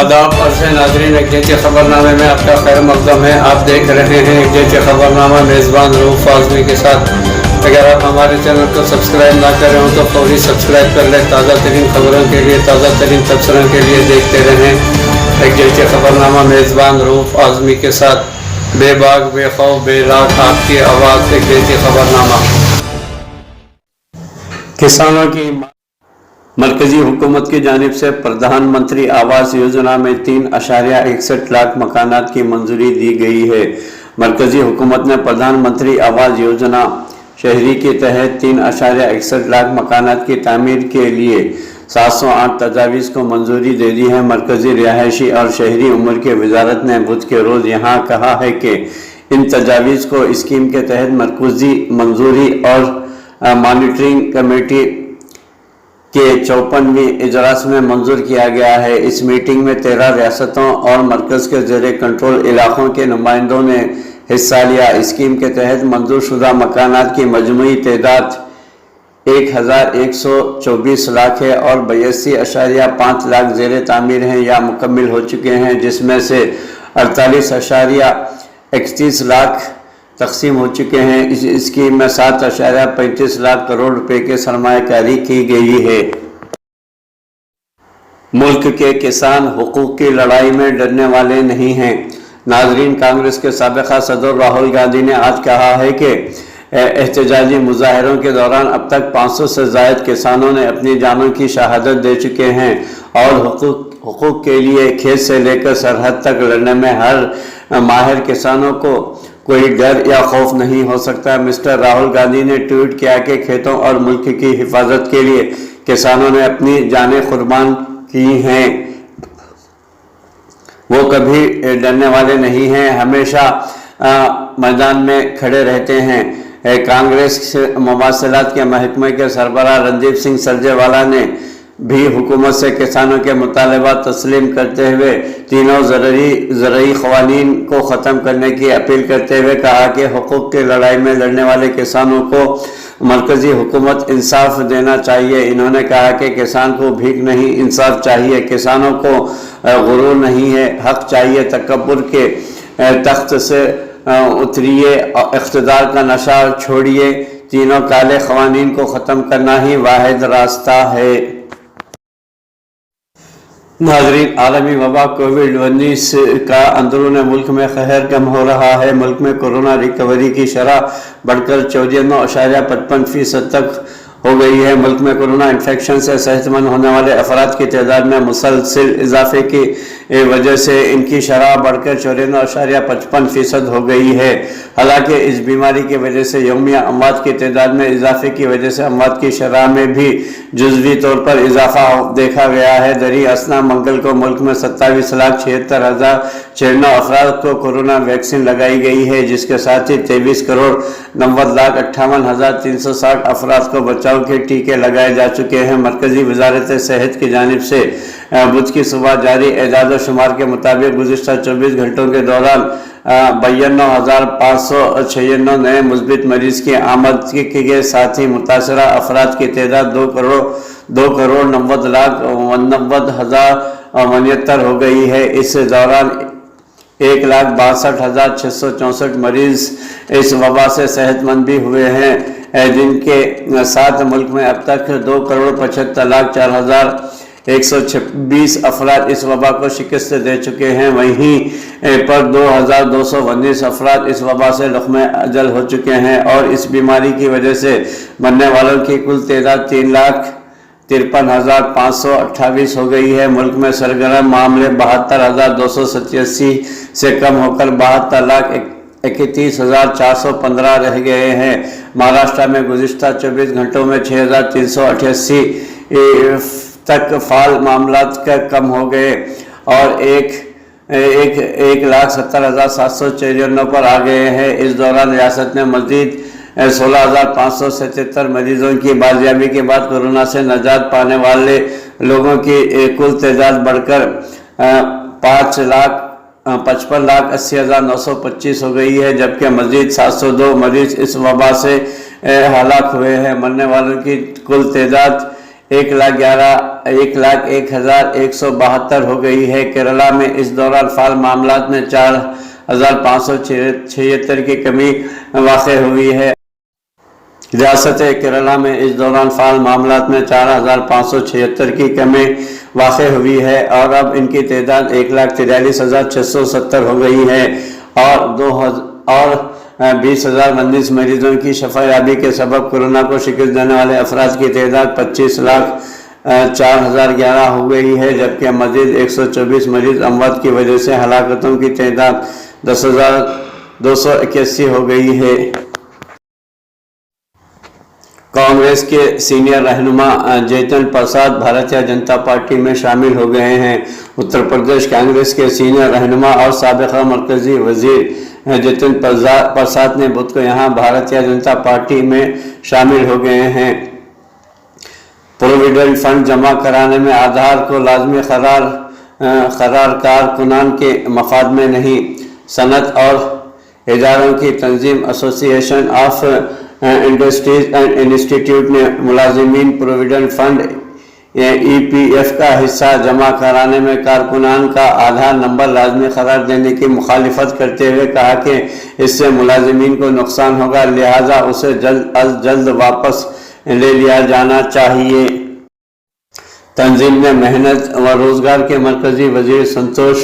आदाब अर्ज़ नाज़रीन, एक जैसे ख़बरनामे में आपका खैर मक़दम है। आप देख रहे हैं एक जैसे ख़बरनामा मेज़बान रऊफ़ आज़मी के साथ। अगर आप हमारे चैनल को सब्सक्राइब ना करें हो तो फौरी सब्सक्राइब कर लें। ताज़ा तरीन ख़बरों के लिए, ताज़ा तरीन तबसरों के लिए देखते रहें एक जैसे ख़बरनामा मेज़बान रऊफ़ आज़मी के साथ। बेबाक बेखौफ बेलाग आपकी आवाज़, एक जैसे ख़बरनामा। किसानों की मरकजी हुकूमत की जानिब से प्रधानमंत्री आवास योजना में 3.61 लाख मकानात की मंजूरी दी गई है। मरकजी हुकूमत ने प्रधानमंत्री आवास योजना शहरी के तहत 3.61 लाख मकानात की तामीर के लिए 708 तजावीज़ को मंजूरी दे दी है। मरकजी रिहायशी और शहरी उम्र की वजारत ने बुध के रोज़ यहाँ कहा है कि इन तजावीज़ को स्कीम के तहत मरकजी मंजूरी और मॉनिटरिंग कमेटी के 54वीं इजलास में मंजूर किया गया है। इस मीटिंग में 13 रियासतों और मरकज़ के ज़ेरे कंट्रोल इलाक़ों के नुमाइंदों ने हिस्सा लिया। स्कीम के तहत मंजूर शुदा मकानात की मजमूई तादाद 1124 लाख है और 82.5 लाख ज़ेरे तामीर हैं या मुकम्मल हो चुके हैं, जिसमें से 48.31 लाख तकसीम हो चुके हैं। इस स्कीम में 7.35 लाख करोड़ रुपए की सरमायाकारी की गई है। मुल्क के किसान हुकूक की लड़ाई में डरने वाले नहीं हैं। नाजरीन, कांग्रेस के साबिक़ा सदर राहुल गांधी ने आज कहा है कि एहतजाजी मुजाहरों के दौरान अब तक 500 से ज़ायद किसानों ने अपनी जानों की शहादत दे चुके हैं और हुकूक के लिए खेत से लेकर सरहद तक लड़ने में हर माहिर किसानों को कोई डर या खौफ नहीं हो सकता। मिस्टर राहुल गांधी ने ट्वीट किया कि खेतों और मुल्क की हिफाजत के लिए किसानों ने अपनी जानें कुर्बान की हैं। वो कभी डरने वाले नहीं हैं, हमेशा मैदान में खड़े रहते हैं। कांग्रेस मवासिलात के महकमे के सरबराह रणदीप सिंह सरजेवाला ने भी हुकूमत से किसानों के मुतालबात तस्लीम करते हुए तीनों ज़रूरी क़वानीन को ख़त्म करने की अपील करते हुए कहा कि हुकूक की लड़ाई में लड़ने वाले किसानों को मरकज़ी हुकूमत इंसाफ देना चाहिए। इन्होंने कहा कि किसान को भीख नहीं, इंसाफ चाहिए। किसानों को गुरूर नहीं है, हक़ चाहिए। तकब्बुर के तख्त से उतरिए, इक़्तिदार का नशा छोड़िए। तीनों काले क़वानीन को ख़त्म करना ही वाहिद रास्ता है। नाज़रीन, आलमी वबा कोविड-19 का अंदरून मुल्क में कहर कम हो रहा है। मुल्क में कोरोना रिकवरी की शरह बढ़कर 94.55% तक हो गई है। मुल्क में कोरोना इन्फेक्शन से सेहतमंद होने वाले अफराद की तादाद में मुसलसिल इजाफे की वजह से इनकी शरह बढ़कर 94.55% हो गई है। हालांकि इस बीमारी की वजह से यौमिया अमवात की तादाद में इजाफे की वजह से अमवात की शरह में भी जुज़वी तौर पर इजाफा देखा गया है। दरी असना मंगल को मुल्क में 27,76,096 अफराद को कोरोना वैक्सीन लगाई गई है, जिसके साथ ही 23,90,58,360 अफराद को बचाव के टीके लगाए जा चुके हैं। मरकजी वजारत सेहत की जानिब से बुध की सुबह जारी एजाद शुमार के मुताबिक गुज़िश्ता 24 घंटों के दौरान 52,596 नए मुस्बित मरीज की आमद के साथ ही मुतासरा अफराद की तादाद 2,90,89,069 हो गई है। इस दौरान 1,62,664 मरीज इस वबा से सेहतमंद भी हुए हैं, जिनके साथ मुल्क में अब तक 2,75,04,126 अफराद इस वबा को शिकस्त दे चुके हैं। वहीं पर 2,219 अफराद इस वबा से लुक़्मे अजल हो चुके हैं और इस बीमारी की वजह से मरने वालों की कुल तादाद 3,53,528 हो गई है। मुल्क में सरगर्म मामले 72,287 से कम होकर 72,31,415 रह गए हैं। महाराष्ट्र में गुज़िश्ता 24 घंटों में 6,388 तक फाल मामलात का कम हो गए और 1,70,794 पर आ गए हैं। इस दौरान रियासत ने मज़ीद 16,577 मरीजों की बाजियाबी के बाद कोरोना से नजात पाने वाले लोगों की कुल तादाद बढ़कर 5,55,80,925 हो गई है, जबकि मजीद 702 मरीज इस वबा से हलाक हुए हैं। मरने वालों की कुल तादाद 1,01,172 ہو گئی ہے۔ کیرالہ میں اس دوران فعال معاملات میں 4,576 کی کمی واقع ہوئی ہے۔ ریاست کیرالہ میں اس دوران فعال معاملات میں 4,576 کی کمی واقع ہوئی ہے اور اب ان کی تعداد 1,43,670 ہو گئی ہے اور 20,019 مریضوں کی شفا یابی کے سبب کورونا کو شکست دینے والے افراد کی تعداد 25,04,011 ہو گئی ہے، جبکہ مزید 124 مریض اموات کی وجہ سے ہلاکتوں کی تعداد 10,281 ہو گئی ہے۔ کانگریس کے سینئر رہنما جیتن پرساد بھارتیہ جنتا پارٹی میں شامل ہو گئے ہیں۔ اتر پردیش کانگریس کے سینئر رہنما اور سابقہ مرکزی وزیر جیتن پرساد نے بدھ کو یہاں بھارتیہ جنتا پارٹی میں شامل ہو گئے ہیں۔ پروویڈنٹ فنڈ جمع کرانے میں آدھار کو لازمی قرار کارکنان کے مفاد میں نہیں۔ صنعت اور اداروں کی تنظیم ایسوسی ایشن آف انڈسٹریز اینڈ انسٹیٹیوٹ نے ملازمین پروویڈنٹ فنڈ EPF کا حصہ جمع کرانے میں کارکنان کا آدھار نمبر لازمی قرار دینے کی مخالفت کرتے ہوئے کہا کہ اس سے ملازمین کو نقصان ہوگا، لہذا اسے جلد از جلد واپس لے لیا جانا چاہیے۔ تنظیم نے محنت و روزگار کے مرکزی وزیر سنتوش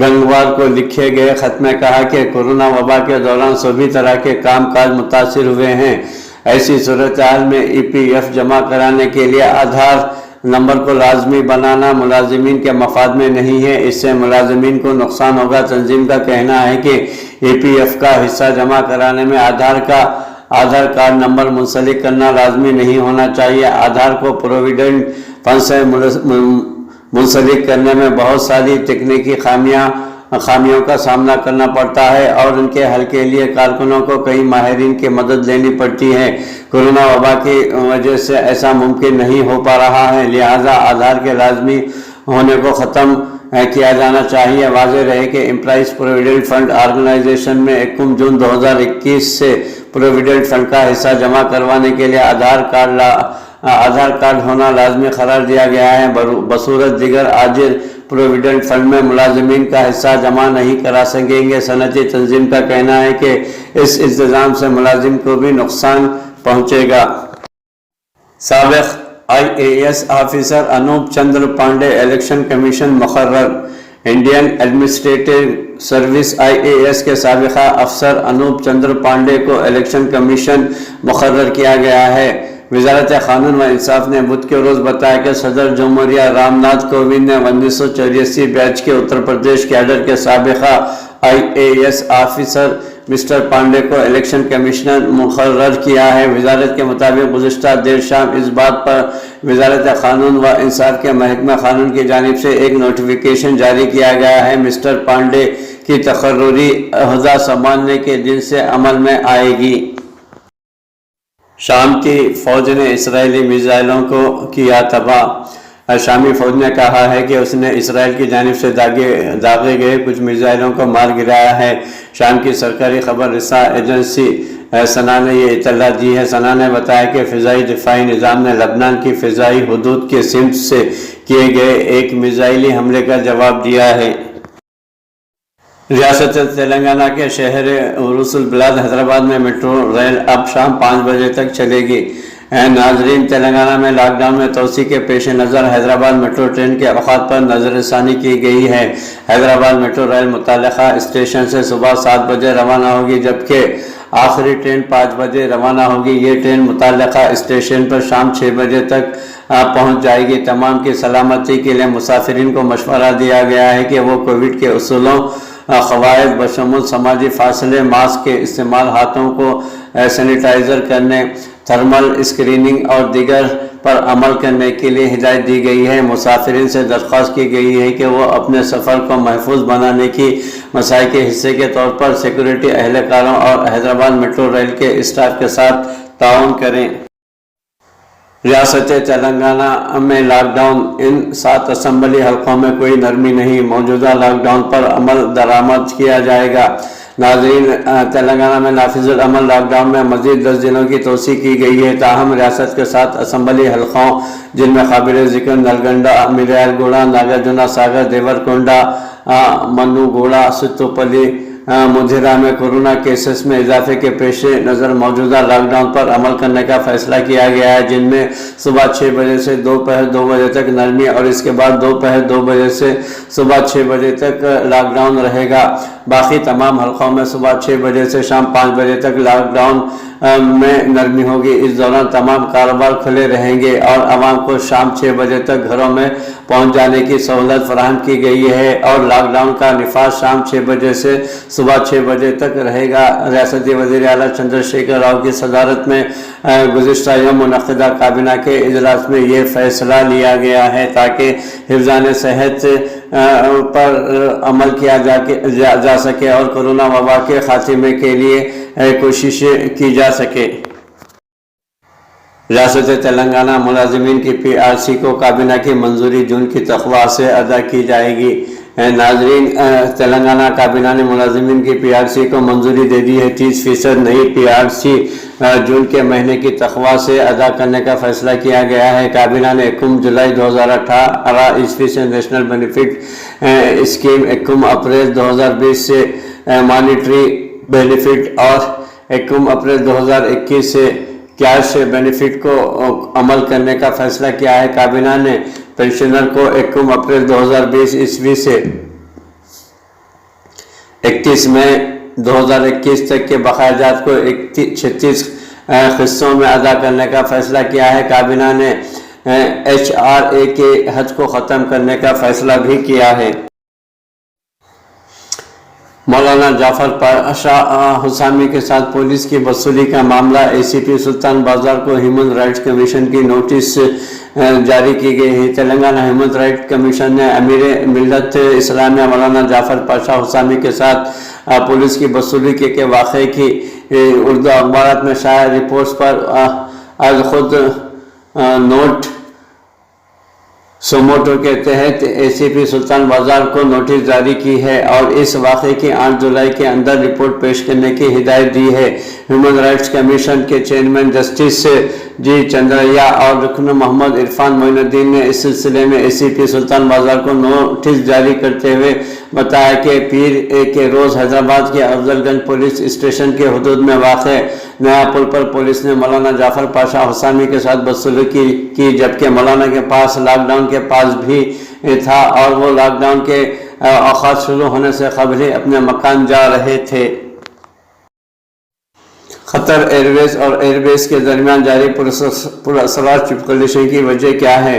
گنگوار کو لکھے گئے خط میں کہا کہ کورونا وبا کے دوران سبھی طرح کے کام کاج متاثر ہوئے ہیں۔ ایسی صورتحال میں EPF جمع کرانے کے لیے آدھار نمبر کو لازمی بنانا ملازمین کے مفاد میں نہیں ہے، اس سے ملازمین کو نقصان ہوگا۔ تنظیم کا کہنا ہے کہ EPF کا حصہ جمع کرانے میں آدھار کارڈ نمبر منسلک کرنا لازمی نہیں ہونا چاہیے۔ آدھار کو پروویڈنٹ فنڈ سے منسلک کرنے میں بہت ساری تکنیکی خامیوں کا سامنا کرنا پڑتا ہے اور ان کے حل کے لیے کارکنوں کو کئی ماہرین کی مدد لینی پڑتی ہے۔ کورونا وبا کی وجہ سے ایسا ممکن نہیں ہو پا رہا ہے، لہذا آدھار کے لازمی ہونے کو ختم کیا جانا چاہیے۔ واضح رہے کہ امپلائیز پروویڈنٹ فنڈ آرگنائزیشن میں 1 جون 2021 سے پروویڈنٹ فنڈ کا حصہ جمع کروانے کے لیے آدھار کارڈ ہونا لازمی قرار دیا گیا ہے۔ بصورت دیگر آجر پروویڈنٹ فنڈ میں ملازمین کا حصہ جمع نہیں کرا سکیں گے۔ صنعتی تنظیم کا کہنا ہے کہ اس انتظام سے ملازم کو بھی نقصان پہنچے گا۔ سابق IAS officer Anup Chandra Pandey election commission مقرر۔ انڈین ایڈمنسٹریٹو سروس IAS کے سابقہ افسر انوپ چندر پانڈے کو الیکشن کمیشن مقرر کیا گیا ہے۔ وزارت قانون و انصاف نے بدھ کے روز بتایا کہ صدر جمہوریہ رام ناتھ کووند نے 1984 بیچ کے اتر پردیش کیڈر کے سابقہ IAS آفیسر مسٹر پانڈے کو الیکشن کمشنر مقرر کیا ہے۔ وزارت کے مطابق گزشتہ دیر شام اس بات پر وزارت قانون و انصاف کے محکمہ قانون کی جانب سے ایک نوٹیفیکیشن جاری کیا گیا ہے۔ مسٹر پانڈے کی تقرری عہدہ سنبھالنے کے دن سے عمل میں آئے گی۔ شام کی فوج نے اسرائیلی میزائلوں کو کیا تباہ۔ شامی فوج نے کہا ہے کہ اس نے اسرائیل کی جانب سے داغے گئے کچھ میزائلوں کو مار گرایا ہے۔ شام کی سرکاری خبر رساں ایجنسی سنا نے یہ اطلاع دی ہے۔ سنا نے بتایا کہ فضائی دفاعی نظام نے لبنان کی فضائی حدود کے سمت سے کیے گئے ایک میزائلی حملے کا جواب دیا ہے۔ ریاست تلنگانہ کے شہر عروس البلاد حیدرآباد میں میٹرو ریل اب شام 5 بجے تک چلے گی۔ ناظرین، تلنگانہ میں لاک ڈاؤن میں توسیع کے پیش نظر حیدرآباد میٹرو ٹرین کے اوقات پر نظر ثانی کی گئی ہے۔ حیدرآباد میٹرو ریل متعلقہ اسٹیشن سے صبح 7 بجے روانہ ہوگی، جبکہ آخری ٹرین 5 بجے روانہ ہوگی۔ یہ ٹرین متعلقہ اسٹیشن پر شام 6 بجے تک پہنچ جائے گی۔ تمام کی سلامتی کے لیے مسافرین کو مشورہ دیا گیا ہے کہ وہ کووڈ کے اصولوں قواعد بشمول سماجی فاصلے، ماسک کے استعمال، ہاتھوں کو سینیٹائزر کرنے، تھرمل اسکریننگ اور دیگر پر عمل کرنے کے لیے ہدایت دی گئی ہے۔ مسافرین سے درخواست کی گئی ہے کہ وہ اپنے سفر کو محفوظ بنانے کی مساعی کے حصے کے طور پر سیکورٹی اہلکاروں اور حیدرآباد میٹرو ریل کے اسٹاف کے ساتھ تعاون کریں۔ ریاست تلنگانہ میں لاک ڈاؤن، ان 7 اسمبلی حلقوں میں کوئی نرمی نہیں، موجودہ لاک ڈاؤن پر عمل درآمد کیا جائے گا۔ नाज़रीन, तेलंगाना में नाफिजुल अमल लॉकडाउन में मजीद 10 दिनों की तोसी की गई है। ताहम रियासत के 7 असम्बली हल्कों जिनमें काबिल ज़िक्र नलगंडा, मिर्यालगुड़ा, नागार्जुना सागर, देवरकोंडा, मन्नूगुड़ा, सुत्तुपल्ली, मुंधिरा में कोरोना केसेस में इजाफे के पेश नज़र मौजूदा लॉकडाउन पर अमल करने का फैसला किया गया है, जिनमें सुबह 6 बजे से दोपहर 2 बजे तक नरमी और इसके बाद दोपहर 2 बजे से सुबह 6 बजे तक लॉकडाउन रहेगा। बाकी तमाम हल्कों में सुबह 6 बजे से शाम 5 बजे तक लॉकडाउन में नरमी होगी। इस दौरान तमाम कारोबार खुले रहेंगे और आवाम को शाम 6 बजे तक घरों में पहुंच जाने की सहूलत फराहम की गई है और लॉकडाउन का निफाज शाम 6 बजे से सुबह 6 बजे तक रहेगा। रियासती वज़ीर आला चंद्रशेखर राव की सदारत में गुज़िश्ता यौम मुनक़्क़िदा काबीना के इजलास में ये फैसला लिया गया है ताकि हिफ़्ज़ान सेहत पर अमल किया जा सके और कोरोना वबा के खात्मे के लिए कोशिशें की जा सके। रियासत तेलंगाना मुलाजिमीन की PRC को काबीना की मंजूरी जून की तख्वाह से अदा की जाएगी। नाजरीन, तेलंगाना काबीना ने मुलाजिमीन की PRC को मंजूरी दे दी है। 30% नई PRC जून के महीने की तख्वाह से अदा करने का फैसला किया गया है। काबीना ने 1 जुलाई 2018 ईस्वी से नेशनल बेनिफिट स्कीम, 1 अप्रैल 2020 से मॉनिटरी बेनिफिट और 1 अप्रैल 2021 से कैश बेनिफिट को अमल करने का फैसला किया है। काबीना ने पेंशनर को 1 अप्रैल 2020 ईस्वी से 31 मई 2021 तक के बकायाजात को 36 हिस्सों में अदा करने का फैसला किया है। काबीना ने HRA के हज को ख़त्म करने का फैसला भी किया है। मौलाना जाफर पाशा हुसामी के साथ पुलिस की वसूली का मामला, ACP सुल्तान बाजार को ह्यूमन राइट्स कमीशन की नोटिस जारी की गई है। तेलंगाना ह्यूमन राइट्स कमीशन ने अमीर मिल्लत इस्लामिया मौलाना जाफर पाशा हुसामी के साथ पुलिस की वसूली के वाक़े की उर्दू अखबार में शाया रिपोर्ट्स पर आज खुद नोट सोमोटो के तहत ACP सुल्तान बाजार को नोटिस जारी की है और इस वाक़े की 8 जुलाई के अंदर रिपोर्ट पेश करने की हिदायत दी है। ह्यूमन राइट्स कमीशन के चेयरमैन जस्टिस जी चंद्रैया और रुकन मोहम्मद इरफान मोइनुद्दीन ने इस सिलसिले में ACP सुल्तान बाजार को नोटिस जारी करते हुए बताया कि पीर के रोज़ हैदराबाद के अफजलगंज पुलिस स्टेशन के हदूद में वाक़े नया पुल पर पुलिस ने मौलाना जाफर पाशा हुसामी के साथ वसूली की, जबकि मौलाना के पास लॉकडाउन के पास भी था और वो लॉकडाउन के औकात शुरू होने से कबल ही अपने मकान जा रहे थे। कतर एयरवेज और एयरबेस के दरमियान जारी पुरअसरार चिपकलिशों की वजह क्या है?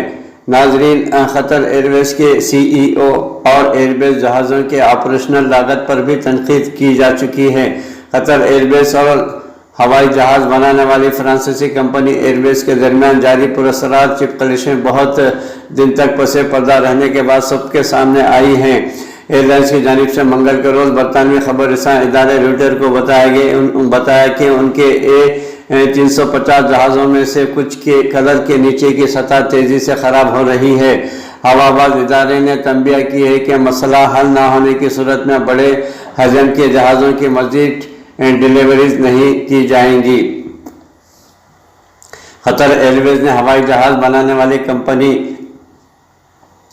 नाजरीन, कतर एयरवेज के CEO और एयरबेस जहाज़ों के ऑपरेशनल लागत पर भी तनकीद की जा चुकी है। कतर एयरवेज और हवाई जहाज़ बनाने वाली फ्रांसीसी कंपनी एयरबेस के दरमियान जारी पुरअसरार चिपकलिशें बहुत दिन तक पसे पर्दा रहने के बाद सबके सामने आई हैं। एयरलाइंस की जानिब से मंगल के रोज़ बरतानवी खबर रसां इदारे रॉयटर्स को बताया कि उनके A350 जहाज़ों में से कुछ के कलर के नीचे की सतह तेज़ी से ख़राब हो रही है। हवाबाज इदारे ने तंबीह की है कि मसला हल न होने की सूरत में बड़े हजम के जहाज़ों की मज़ीद डिलीवरीज नहीं की जाएंगी। कतर एयरवेज ने हवाई जहाज़ बनाने वाली कंपनी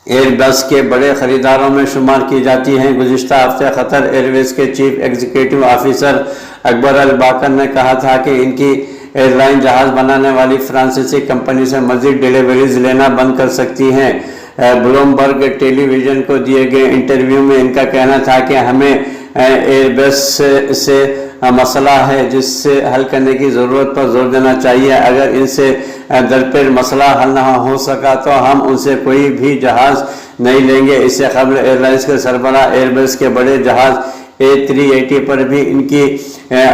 एयरबस के बड़े खरीदारों में शुमार की जाती हैं। गुज़िश्ता हफ्ते कतर एयरवेज के चीफ एग्जीक्यूटिव ऑफिसर अकबर अल बाकर ने कहा था कि इनकी एयरलाइन जहाज़ बनाने वाली फ्रांसीसी कंपनी से मज़ीद डिलीवरीज लेना बंद कर सकती हैं। ब्लूमबर्ग टेलीविज़न को दिए गए इंटरव्यू में इनका कहना था कि हमें एयरबस से मसला है जिससे हल करने की ज़रूरत पर जोर देना चाहिए। अगर इनसे दरपेश मसला हल न हो सका तो हम उनसे कोई भी जहाज़ नहीं लेंगे। इससे कबल एयरलाइंस के सरबराह एयरबस के बड़े जहाज़ A380 पर भी इनकी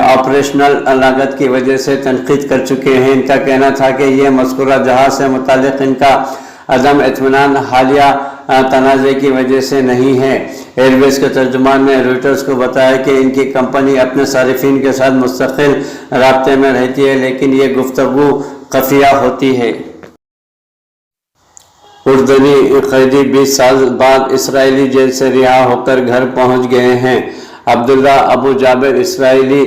ऑपरेशनल लागत की वजह से तनकीद कर चुके हैं। इनका कहना था कि यह मज़कूरा जहाज़ से मुतालिक इनका अदम इत्मीनान हालिया तनाज़े की वजह से नहीं है। एयरबेस के तर्जुमान ने रॉयटर्स को बताया कि इनकी कंपनी अपने सारिफिन के साथ मुस्तकिल राब्ते में रहती है, लेकिन ये गुफ्तगू खफिया होती है। उर्दनी कैदी 20 साल बाद इसराइली जेल से रिहा होकर घर पहुंच गए हैं। عبداللہ ابو جابر اسرائیلی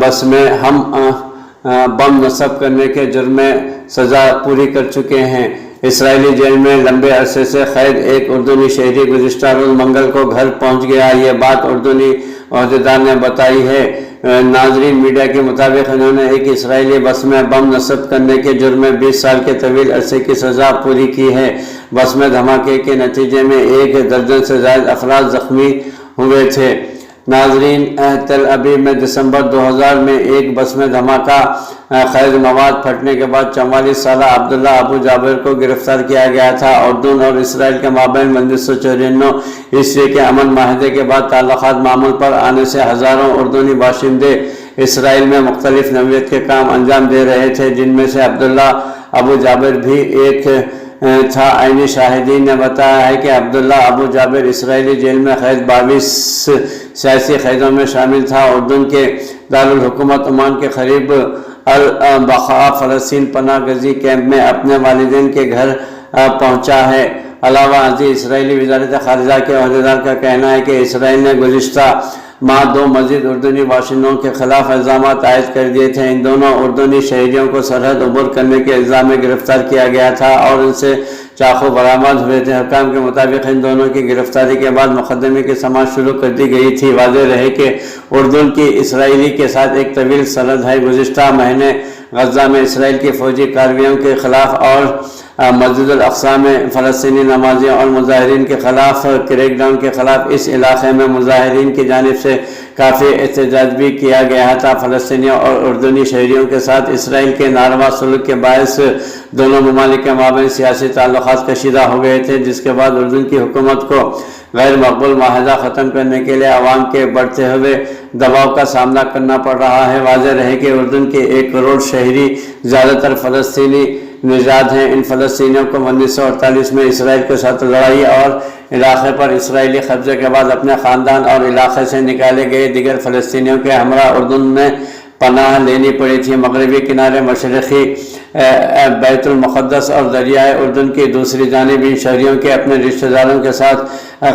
بس میں ہم بم نصب کرنے کے جرم میں سزا پوری کر چکے ہیں۔ اسرائیلی جیل میں لمبے عرصے سے قید ایک اردنی شہری گزشتہ روز منگل کو گھر پہنچ گیا۔ یہ بات اردنی عہدیدار نے بتائی ہے۔ ناظرین، میڈیا کے مطابق انہوں نے ایک اسرائیلی بس میں بم نصب کرنے کے جرم میں 20 سال کے طویل عرصے کی سزا پوری کی ہے۔ بس میں دھماکے کے نتیجے میں 1 درجن سے زائد افراد زخمی ہوئے تھے۔ ناظرین، تل ابیب میں دسمبر 2000 میں ایک بس میں دھماکہ خیز مواد پھٹنے کے بعد 44 سالہ عبداللہ ابو جابر کو گرفتار کیا گیا تھا۔ اردن اور اسرائیل کے مابین 1994 عیسوی کے امن معاہدے کے بعد تعلقات معمول پر آنے سے ہزاروں اردنی باشندے اسرائیل میں مختلف نوعیت کے کام انجام دے رہے تھے، جن میں سے عبداللہ ابو جابر بھی ایک تھا۔ عینی شاہدین نے بتایا ہے کہ عبداللہ ابو جابر اسرائیلی جیل میں قید 22 سیاسی قیدوں میں شامل تھا۔ اردن کے دارالحکومت عمان کے قریب البقاء فلسطین پناہ گزی کیمپ میں اپنے والدین کے گھر پہنچا ہے۔ علاوہ ازیں اسرائیلی وزارت خارجہ کے عہدیدار کا کہنا ہے کہ اسرائیل نے گزشتہ ماہ 2 مزید اردنی باشندوں کے خلاف الزامات عائد کر دیے تھے۔ ان دونوں اردنی شہریوں کو سرحد عبور کرنے کے الزام میں گرفتار کیا گیا تھا اور ان سے چاقو برآمد ہوئے تھے۔ حکام کے مطابق ان دونوں کی گرفتاری کے بعد مقدمے کی سماعت شروع کر دی گئی تھی۔ واضح رہے کہ اردن کی اسرائیلی کے ساتھ ایک طویل سرحد ہے۔ گزشتہ مہینے غزہ میں اسرائیل کی فوجی کارروائیوں کے خلاف اور مسجد الاقصی میں فلسطینی نمازیوں اور مظاہرین کے خلاف کریک ڈاؤن کے خلاف اس علاقے میں مظاہرین کی جانب سے کافی احتجاج بھی کیا گیا تھا۔ فلسطینیوں اور اردنی شہریوں کے ساتھ اسرائیل کے ناروا سلوک کے باعث دونوں ممالک کے مابین سیاسی تعلقات کشیدہ ہو گئے تھے، جس کے بعد اردن کی حکومت کو غیر مقبول معاہدہ ختم کرنے کے لیے عوام کے بڑھتے ہوئے دباؤ کا سامنا کرنا پڑ رہا ہے۔ واضح رہے کہ اردن کے 1 کروڑ شہری زیادہ تر فلسطینی نژاد ہیں۔ ان فلسطینیوں کو 1948 میں اسرائیل کے ساتھ لڑائی اور علاقے پر اسرائیلی قبضے کے بعد اپنے خاندان اور علاقے سے نکالے گئے دیگر فلسطینیوں کے ہمراہ اردن میں پناہ لینی پڑی تھی۔ مغربی کنارے، مشرقی بیت المقدس اور دریائے اردن کی دوسری جانب ان شہریوں کے اپنے رشتہ داروں کے ساتھ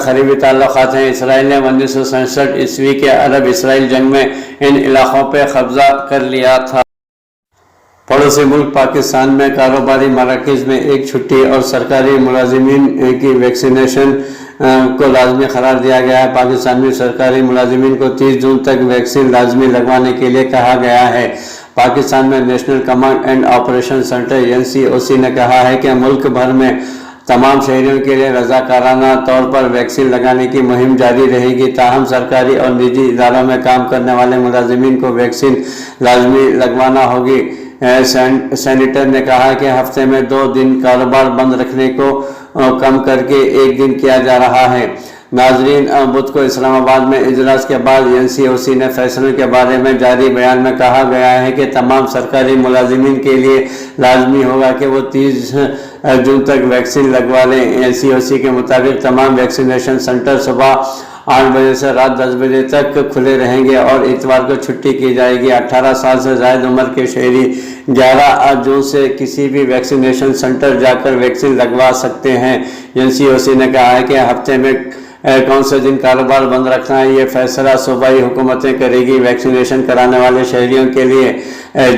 قریبی تعلقات ہیں۔ اسرائیل نے 1967 عیسوی کے عرب اسرائیل جنگ میں ان علاقوں پہ قبضہ کر لیا تھا۔ پڑوسی ملک پاکستان میں کاروباری مراکز میں ایک چھٹی اور سرکاری ملازمین کی ویکسینیشن کو لازمی قرار دیا گیا ہے۔ پاکستان میں سرکاری ملازمین کو 30 جون تک ویکسین لازمی لگوانے کے لیے کہا گیا ہے۔ پاکستان میں national command and operation centre NCOC نے کہا ہے کہ ملک بھر میں تمام شہریوں کے لیے رضاکارانہ طور پر ویکسین لگانے کی مہم جاری رہے گی، تاہم سرکاری اور نجی اداروں میں کام کرنے والے ملازمین کو ویکسین لازمی لگوانا ہوگی۔ سینیٹر نے کہا کہ ہفتے میں 2 دن کاروبار بند رکھنے کو کم کر کے 1 دن کیا جا رہا ہے۔ ناظرین، بدھ کو اسلام آباد میں اجلاس کے بعد NCOC نے فیصلے کے بارے میں جاری بیان میں کہا گیا ہے کہ تمام سرکاری ملازمین کے لیے لازمی ہوگا کہ وہ 30 جون تک ویکسین لگوا لیں۔ NCOC کے مطابق تمام ویکسینیشن سنٹر صبح 8 بجے سے رات 10 بجے تک کھلے رہیں گے اور اتوار کو چھٹی کی جائے گی۔ 18 سال سے زائد عمر کے شہری 11 جون سے کسی بھی ویکسینیشن سنٹر جا کر ویکسین لگوا سکتے ہیں۔ NCOC نے کہا ہے کہ ہفتے میں کون سے دن کاروبار بند رکھنا ہے، یہ فیصلہ صوبائی حکومتیں کرے گی۔ ویکسینیشن کرانے والے شہریوں کے لیے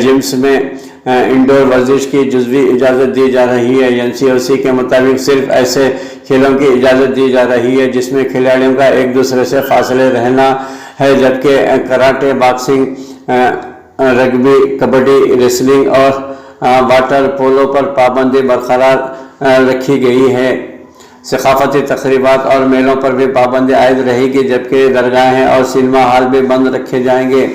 جمس میں انڈور ورزش کی جزوی اجازت دی جا رہی ہے۔ NCOC کے مطابق صرف ایسے کھیلوں کی اجازت دی جا رہی ہے جس میں کھلاڑیوں کا ایک دوسرے سے فاصلے رہنا ہے، جبکہ karate, boxing, rugby, kabaddi, wrestling اور واٹر پولو پر پابندی برقرار رکھی گئی ہے۔ ثقافتی تقریبات اور میلوں پر بھی پابندی عائد رہے گی، جبکہ درگاہیں اور سنیما ہال بھی بند رکھے جائیں گے۔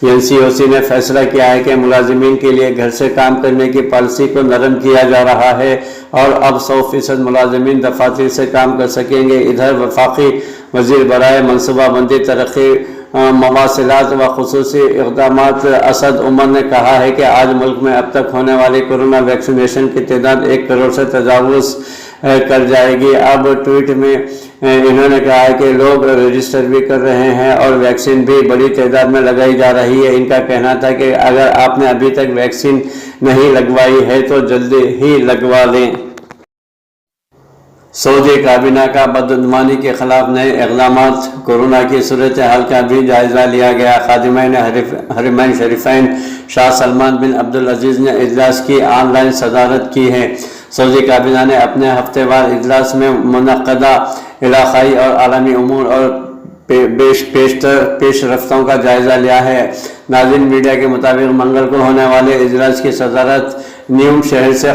NCOC نے فیصلہ کیا ہے کہ ملازمین کے لیے گھر سے کام کرنے کی پالیسی کو نرم کیا جا رہا ہے اور اب 100% ملازمین دفاتر سے کام کر سکیں گے۔ ادھر وفاقی وزیر برائے منصوبہ بندی، ترقی، مواصلات و خصوصی اقدامات اسد عمر نے کہا ہے کہ آج ملک میں اب تک ہونے والی کورونا ویکسینیشن کی تعداد 1 کروڑ سے تجاوز کر جائے گی۔ اب ٹویٹ میں انہوں نے کہا ہے کہ لوگ رجسٹر بھی کر رہے ہیں اور ویکسین بھی بڑی تعداد میں لگائی جا رہی ہے۔ ان کا کہنا تھا کہ اگر آپ نے ابھی تک ویکسین نہیں لگوائی ہے تو جلدی ہی لگوا لیں۔ सऊदी काबीना का बदअमनी के खिलाफ नए इक़दामात, कोरोना की सूरत हाल का भी जायज़ा लिया गया। खादिमैन हरमैन शरीफैन शाह सलमान बिन अब्दुल अजीज़ ने इजलास की ऑनलाइन सदारत की है। सऊदी काबीना ने अपने हफ्तेवार इजलास में मुनक़दा इलाक़ाई और आलमी उमूर और पेशरफ्तों का जायज़ा लिया है। नाज़रीन, मीडिया के मुताबिक मंगल को होने वाले इजलास की सदारत न्यूम शहर से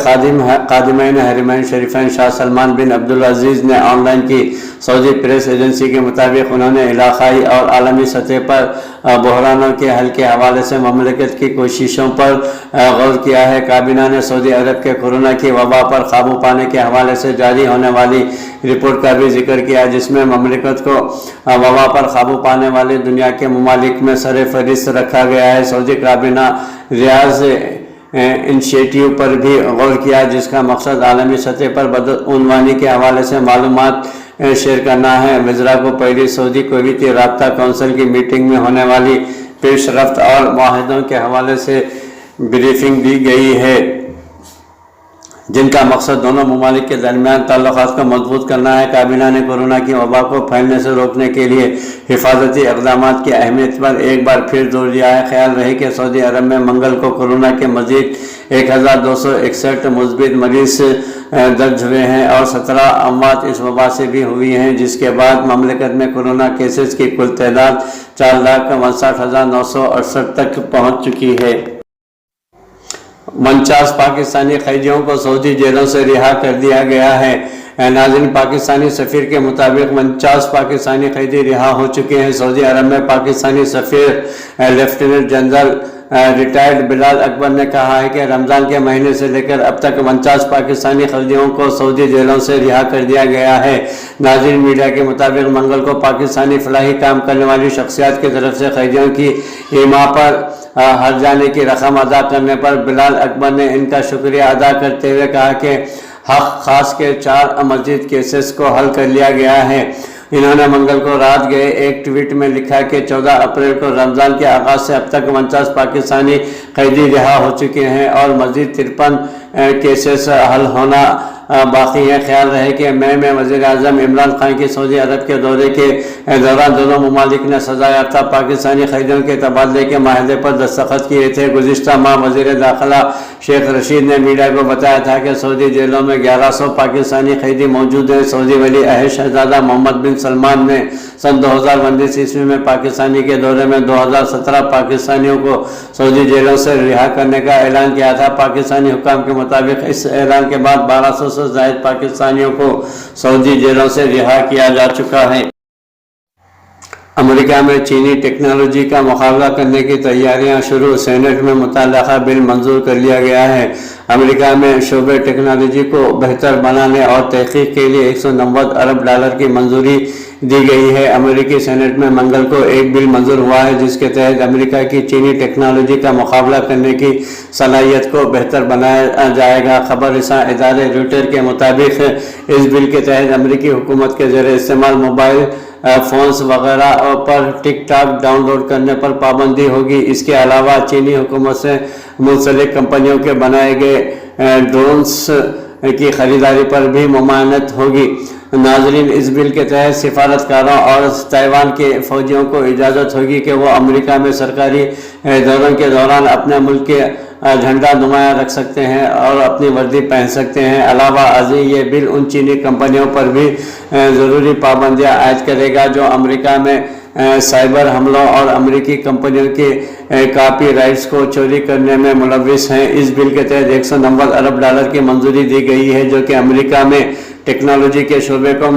खादिमैन हरमैन शरीफैन शाह सलमान बिन अब्दुल अजीज़ ने ऑनलाइन की। सऊदी प्रेस एजेंसी के मुताबिक उन्होंने इलाक़ाई और आलमी सतह पर बहरानों के हल के हवाले से ममलकत की कोशिशों पर गौर किया है। काबीना ने सऊदी अरब के कोरोना की वबा पर काबू पाने के हवाले से जारी होने वाली रिपोर्ट का भी जिक्र किया, जिसमें ममलकत को वबा पर काबू पाने वाले दुनिया के ममालिक में सर फहरिस्त रखा गया है। सऊदी काबीना रियाज इनिशिएटिव पर भी गौर किया, जिसका मकसद आलमी सतह पर बदअमनी के हवाले से मालूमात शेयर करना है। वज़रा को पहली सऊदी कुवैती राब्ता कौंसिल की मीटिंग में होने वाली पेशरफ्त और मुआहदों के हवाले से ब्रीफिंग दी गई है, जिनका मकसद दोनों ममालिक के दरमियान ताल्लुकात को मजबूत करना है। काबीना ने कोरोना की वबा को फैलने से रोकने के लिए हिफाजती इक़दामात की अहमियत पर एक बार फिर जोर दिया है। ख्याल रहे कि सऊदी अरब में मंगल को कोरोना के मजीद 1261 मुस्बित मरीज दर्ज हुए हैं और 17 अमवात इस वबा से भी हुई हैं, जिसके बाद ममलकत में कोरोना केसेस की कुल तादाद 4,59,968 तक पहुँच चुकी है। 49 पाकिस्तानी कैदियों को सऊदी जेलों से रिहा कर दिया गया है। नाज़रीन, पाकिस्तानी सफ़ीर के मुताबिक 49 पाकिस्तानी कैदी रिहा हो चुके हैं। सऊदी अरब में पाकिस्तानी सफ़ीर lieutenant general retired Bilal Akbar ने कहा है कि रमज़ान के महीने से लेकर अब तक 49 पाकिस्तानी कैदियों को सऊदी जेलों से रिहा कर दिया गया है। नाज़रीन, मीडिया के मुताबिक मंगल को पाकिस्तानी फलाही काम करने वाली शख्सियात की तरफ से कैदियों की ईमा पर हर जाने की रकम अदा करने पर बिलाल अकबर ने इनका शुक्रिया अदा करते हुए कहा कि हक खास के 4 मजीद केसेस को हल कर लिया गया है। इन्होंने मंगल को रात गए एक ट्वीट में लिखा कि 14 अप्रैल को रमज़ान के आगाज़ से अब तक 49 पाकिस्तानी कैदी रिहा हो चुके हैं और मजीद 53 केसेस हल होना बाकी है। ख्याल रहे कि मई में वज़ीर आज़म इमरान खान की सऊदी अरब के दौरे के दौरान दोनों ममालिक ने सज़ा याफ्ता पाकिस्तानी कैदियों के तबादले के माहदे पर दस्तखत किए थे। गुज़िश्ता माह वज़ीर दाखिला शेख रशीद ने मीडिया को बताया था कि सऊदी जेलों में 1100 पाकिस्तानी कैदी मौजूद हैं। सऊदी वली अहद शहज़ादा मोहम्मद बिन सलमान ने सन 2019 ईस्वी में पाकिस्तानी के दौरे में 2017 पाकिस्तानियों को सऊदी जेलों से रिहा करने का ऐलान किया था। पाकिस्तानी हुक्काम के मुताबिक इस ऐलान के बाद 1200 से ज़ायद पाकिस्तानियों को सऊदी जेलों से रिहा किया जा चुका है। अमेरिका में चीनी टेक्नोलॉजी का मुकाबला करने की तैयारियां शुरू, सेनेट में मुतल्लका बिल मंजूर कर लिया गया है। अमेरिका में शोबे टेक्नोलॉजी को बेहतर बनाने और तहकीक के लिए 190 अरब डॉलर की मंजूरी दी गई है। अमेरिकी सेनेट में मंगल को एक बिल मंजूर हुआ है, जिसके तहत अमेरिका की चीनी टेक्नोलॉजी का मुकाबला करने की सलाहियत को बेहतर बनाया जाएगा। खबर रसां इदारे रॉयटर्स के मुताबिक इस बिल के तहत अमेरिकी हुकूमत के ज़रिए इस्तेमाल मोबाइल फ़ोन्स वगैरह पर टिकटॉक डाउनलोड करने पर पाबंदी होगी। इसके अलावा चीनी हुकूमत से मुंसलिक कंपनियों के बनाए गए ड्रोन्स की खरीदारी पर भी ममानत होगी। नाजरीन, इस बिल के तहत सिफारतकारों और ताइवान के फौजियों को इजाज़त होगी कि वो अमेरिका में सरकारी दौरों के दौरान अपने मुल्क के झंडा नुमाया रख सकते हैं और अपनी वर्दी पहन सकते हैं। अलावा अजीज ये बिल उन चीनी कंपनियों पर भी ज़रूरी पाबंदियाँ आयद करेगा जो अमेरिका में साइबर हमलों और अमेरिकी कंपनियों के कॉपी राइट्स को चोरी करने में मुलविस हैं। इस बिल के तहत 190 अरब डॉलर की मंजूरी दी गई है, जो कि अमेरिका में टेक्नोलॉजी के शोबे को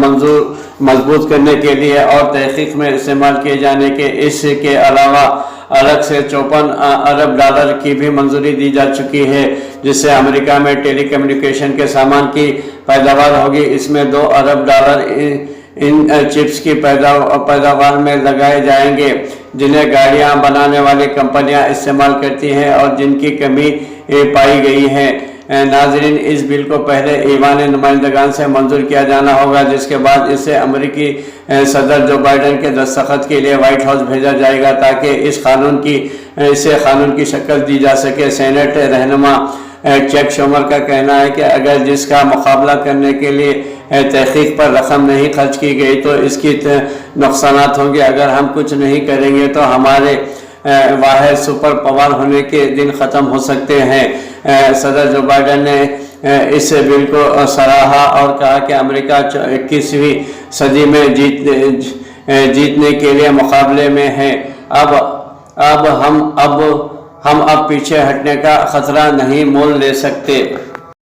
मजबूत करने के लिए और तहकीक में इस्तेमाल किए जाने के इसके अलावा अलग से 54 अरब डॉलर की भी मंजूरी दी जा चुकी है, जिससे अमेरिका में टेलीकम्युनिकेशन के सामान की पैदावार होगी। इसमें 2 अरब डॉलर इन चिप्स की पैदावार में लगाए जाएंगे, जिन्हें गाड़ियां बनाने वाली कंपनियां इस्तेमाल करती हैं और जिनकी कमी पाई गई है। नाजरीन, इस बिल को पहले ईवान नुमाइंदगान से मंजूर किया जाना होगा, जिसके बाद इसे अमेरिकी सदर जो बाइडन के दस्तखत के लिए व्हाइट हाउस भेजा जाएगा ताकि इसे कानून की शक्ल दी जा सके। सेनेट रहनुमा चैक शूमर का कहना है कि अगर जिसका मुकाबला करने के लिए تحقیق پر رقم نہیں خرچ کی گئی تو اس کی نقصانات ہوں گے۔ اگر ہم کچھ نہیں کریں گے تو ہمارے واحد سپر پاور ہونے کے دن ختم ہو سکتے ہیں۔ صدر جو بائیڈن نے اس بل کو سراہا اور کہا کہ امریکہ 21ویں صدی میں جیتنے کے لیے مقابلے میں ہے۔ ہم اب پیچھے ہٹنے کا خطرہ نہیں مول لے سکتے۔